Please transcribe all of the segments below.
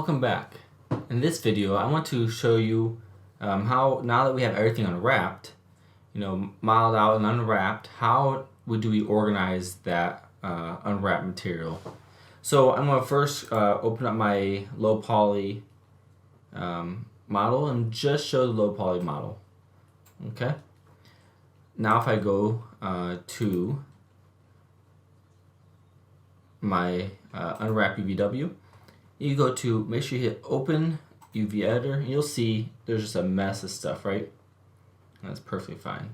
Welcome back. In this video, I want to show you how, now that we have everything unwrapped, modeled out and unwrapped, how do we organize that unwrapped material. So I'm going to first open up my low poly model and just show the low poly model. Okay. Now if I go to my unwrap UVW, you go to, make sure you hit open UV editor, and you'll see there's just a mess of stuff, right? That's perfectly fine.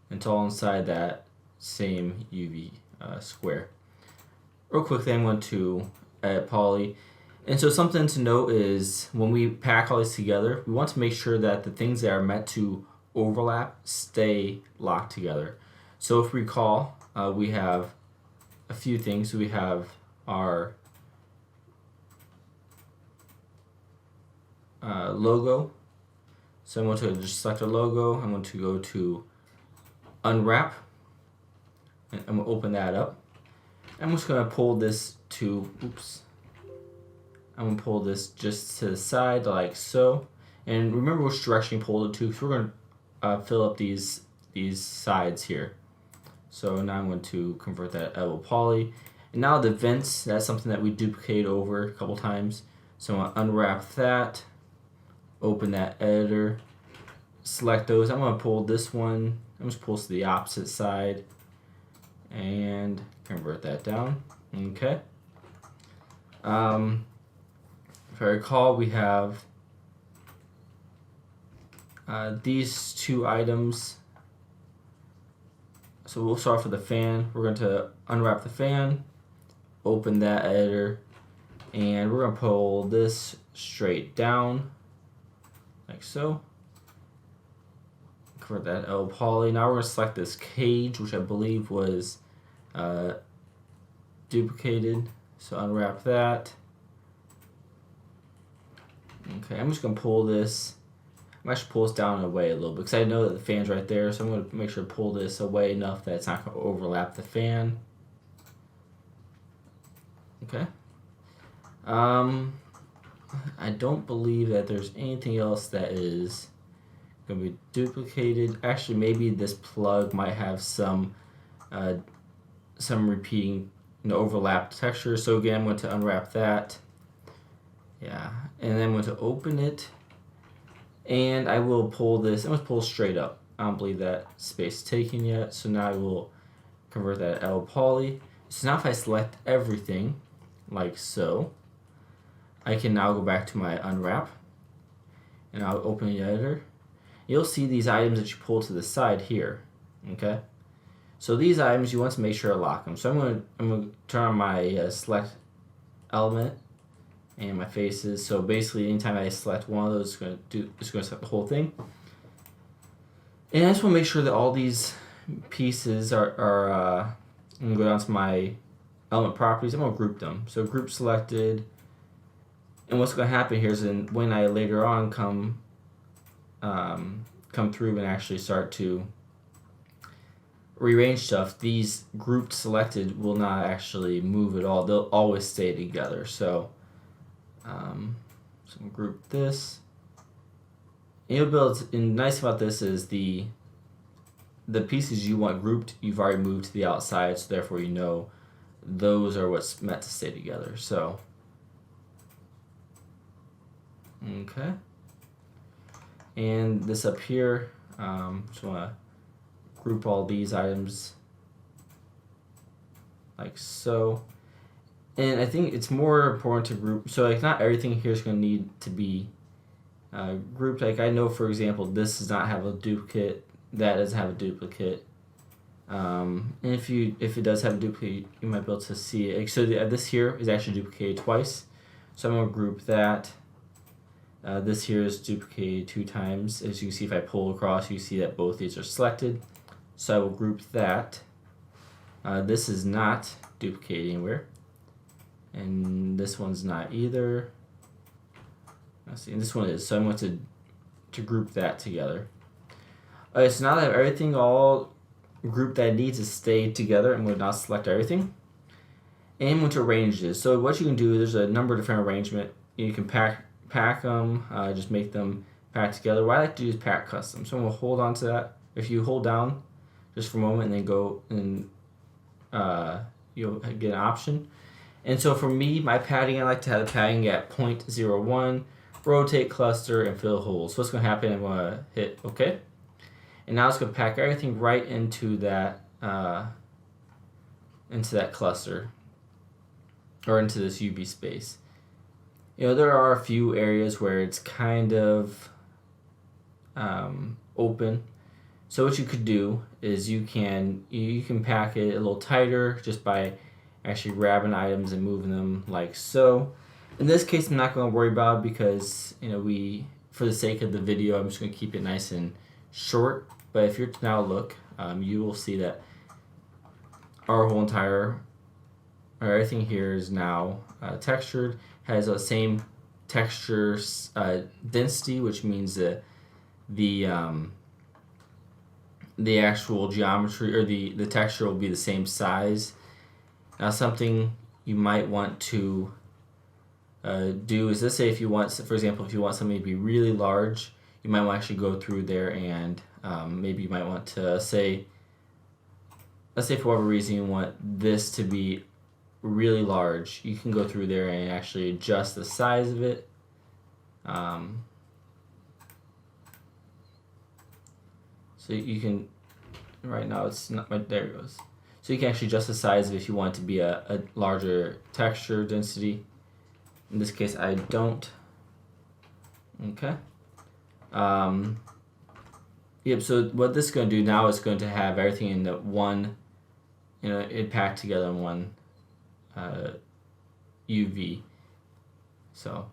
It's all inside that same UV square. Real quickly, I'm going to edit poly. And so something to note is when we pack all these together, we want to make sure that the things that are meant to overlap stay locked together. So if we recall, we have a few things. We have our logo. So I'm going to just select a logo. I'm going to go to unwrap, and I'm going to open that up. I'm just going to pull this to, I'm going to pull this just to the side like so. And remember which direction you pulled it to, because we're going to fill up these sides here. So now I'm going to convert that to poly. And now the vents, that's something that we duplicate over a couple times. So I'm going to unwrap that, open that editor, select those. I'm going to pull this one, I'm just pull to the opposite side and convert that down. Okay. If I recall, we have these two items. So we'll start with the fan. We're going to unwrap the fan, open that editor, and we're going to pull this straight down like so. Convert that to poly. Now we're going to select this cage, which I believe was duplicated. So unwrap that. Okay, I'm just going to pull this. I should pull this down and away a little bit because I know that the fan's right there, so I'm going to make sure to pull this away enough that it's not going to overlap the fan. Okay. I don't believe that there's anything else that is going to be duplicated. Actually, maybe this plug might have some repeating, overlapped texture. So again, I'm going to unwrap that. Yeah, and then I'm going to open it. And I will pull this, I'm going to pull straight up. I don't believe that space is taken yet, so now I will convert that to poly. So now if I select everything, like so, I can now go back to my unwrap, and I'll open the editor. You'll see these items that you pull to the side here, okay? So these items, you want to make sure to lock them. So I'm going to turn on my select element, and my faces. So basically, anytime I select one of those, it's going to select the whole thing. And I just want to make sure that all these pieces are I'm going to go down to my element properties. I'm going to group them. So group selected. And what's going to happen here is when I later on come through and actually start to rearrange stuff, these grouped selected will not actually move at all. They'll always stay together. So group this. And you'll be able to, and the nice about this is the pieces you want grouped, you've already moved to the outside, so therefore you know those are what's meant to stay together. So, okay. And this up here, just want to group all these items like so. And I think it's more important to group, so like not everything here is going to need to be grouped. Like I know, for example, this does not have a duplicate, that doesn't have a duplicate. And if it does have a duplicate, you might be able to see it. So this here is actually duplicated twice. So I'm going to group that. This here is duplicated 2 times. As you can see, if I pull across, you see that both these are selected. So I will group that. This is not duplicated anywhere. And this one's not either. Let's see, and this one is. So I'm going to group that together. Alright, so now that I have everything all grouped that needs to stay together, I'm going to now select everything. And I'm going to arrange this. So what you can do, there's a number of different arrangement you can pack them, just make them pack together. What I like to do is pack custom. So I'm gonna hold on to that. If you hold down just for a moment and then go and you'll get an option. And so for me, my padding, I like to have the padding at 0.01, rotate cluster, and fill holes. So what's going to happen, I'm going to hit OK. And now it's going to pack everything right into that cluster, or into this UV space. You know, there are a few areas where it's kind of open. So what you could do is you can pack it a little tighter just by actually grabbing items and moving them like so. In this case, I'm not going to worry about it because, you know, for the sake of the video, I'm just going to keep it nice and short. But if you're to now look, you will see that our whole entire, or everything here is now textured, has the same texture density, which means that the actual geometry or the texture will be the same size. Now something you might want to do is, let's say if you want, for example, if you want something to be really large, you might want to actually go through there and maybe you might want to let's say for whatever reason you want this to be really large, you can go through there and actually adjust the size of it. So you can, right now it's not, there it goes. So you can actually adjust the size if you want it to be a larger texture density. In this case, I don't. Okay. Yep, so what this is going to do now is going to have everything in the one, you know, it packed together in one UV. So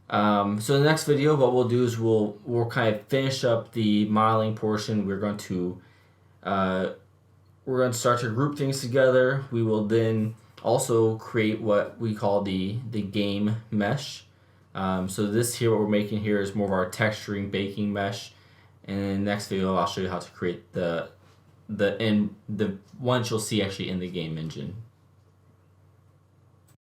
the next video, what we'll do is we'll kind of finish up the modeling portion. We're going to start to group things together. We will then also create what we call the game mesh. So this here, what we're making here is more of our texturing baking mesh. And in the next video, I'll show you how to create the ones you'll see actually in the game engine.